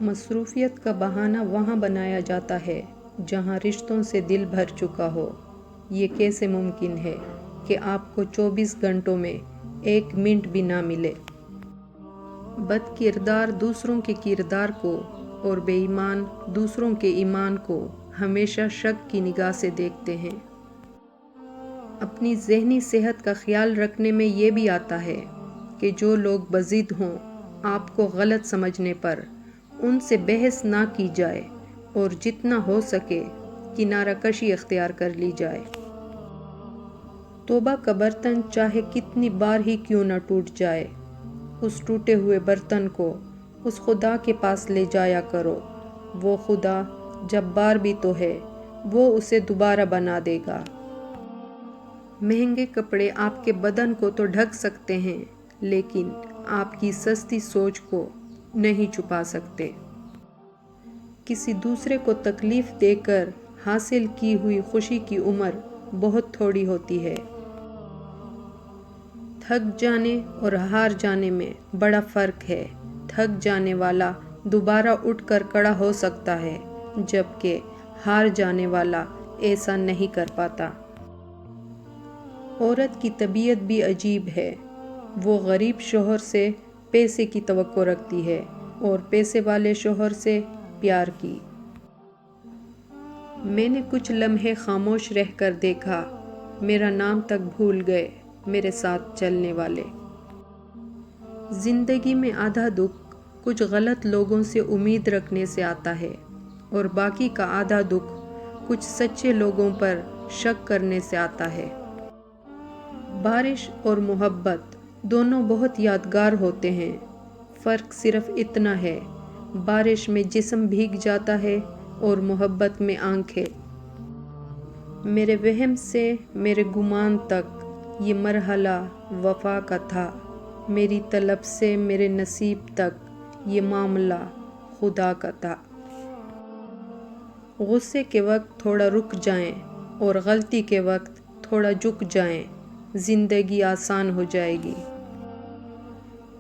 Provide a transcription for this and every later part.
مصروفیت کا بہانہ وہاں بنایا جاتا ہے جہاں رشتوں سے دل بھر چکا ہو۔ یہ کیسے ممکن ہے کہ آپ کو 24 گھنٹوں میں 1 منٹ بھی نہ ملے؟ بد کردار دوسروں کے کردار کو اور بے ایمان دوسروں کے ایمان کو ہمیشہ شک کی نگاہ سے دیکھتے ہیں۔ اپنی ذہنی صحت کا خیال رکھنے میں یہ بھی آتا ہے کہ جو لوگ بضد ہوں، آپ کو غلط سمجھنے پر ان سے بحث نہ کی جائے اور جتنا ہو سکے کنارہ کشی اختیار کر لی جائے۔ توبہ کا برتن چاہے کتنی بار ہی کیوں نہ ٹوٹ جائے، اس ٹوٹے ہوئے برتن کو اس خدا کے پاس لے جایا کرو۔ وہ خدا جبار بھی تو ہے، وہ اسے دوبارہ بنا دے گا۔ مہنگے کپڑے آپ کے بدن کو تو ڈھک سکتے ہیں، لیکن آپ کی سستی سوچ کو نہیں چھپا سکتے۔ کسی دوسرے کو تکلیف دے کر حاصل کی ہوئی خوشی کی عمر بہت تھوڑی ہوتی ہے۔ تھک جانے اور ہار جانے میں بڑا فرق ہے۔ تھک جانے والا دوبارہ اٹھ کر کھڑا ہو سکتا ہے، جبکہ ہار جانے والا ایسا نہیں کر پاتا۔ عورت کی طبیعت بھی عجیب ہے۔ وہ غریب شوہر سے پیسے کی توقع رکھتی ہے اور پیسے والے شوہر سے پیار کی۔ میں نے کچھ لمحے خاموش رہ کر دیکھا، میرا نام تک بھول گئے میرے ساتھ چلنے والے۔ زندگی میں آدھا دکھ کچھ غلط لوگوں سے امید رکھنے سے آتا ہے اور باقی کا آدھا دکھ کچھ سچے لوگوں پر شک کرنے سے آتا ہے۔ بارش اور محبت دونوں بہت یادگار ہوتے ہیں۔ فرق صرف اتنا ہے، بارش میں جسم بھیگ جاتا ہے اور محبت میں آنکھیں۔ میرے وہم سے میرے گمان تک یہ مرحلہ وفا کا تھا، میری طلب سے میرے نصیب تک یہ معاملہ خدا کا تھا۔ غصے کے وقت تھوڑا رک جائیں اور غلطی کے وقت تھوڑا جھک جائیں، زندگی آسان ہو جائے گی۔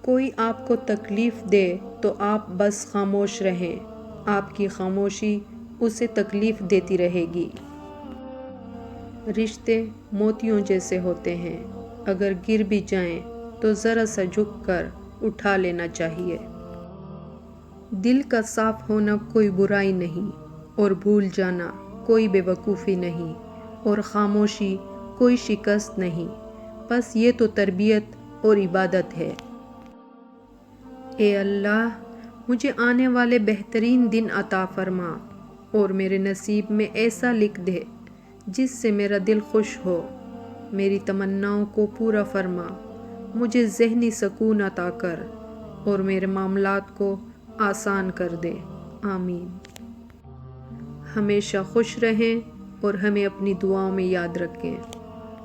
کوئی آپ کو تکلیف دے تو آپ بس خاموش رہیں، آپ کی خاموشی اسے تکلیف دیتی رہے گی۔ رشتے موتیوں جیسے ہوتے ہیں، اگر گر بھی جائیں تو ذرا سا جھک کر اٹھا لینا چاہیے۔ دل کا صاف ہونا کوئی برائی نہیں، اور بھول جانا کوئی بے وقوفی نہیں، اور خاموشی کوئی شکست نہیں، بس یہ تو تربیت اور عبادت ہے۔ اے اللہ، مجھے آنے والے بہترین دن عطا فرما اور میرے نصیب میں ایسا لکھ دے جس سے میرا دل خوش ہو۔ میری تمناؤں کو پورا فرما، مجھے ذہنی سکون عطا کر اور میرے معاملات کو آسان کر دے۔ آمین۔ ہمیشہ خوش رہیں اور ہمیں اپنی دعاؤں میں یاد رکھیں۔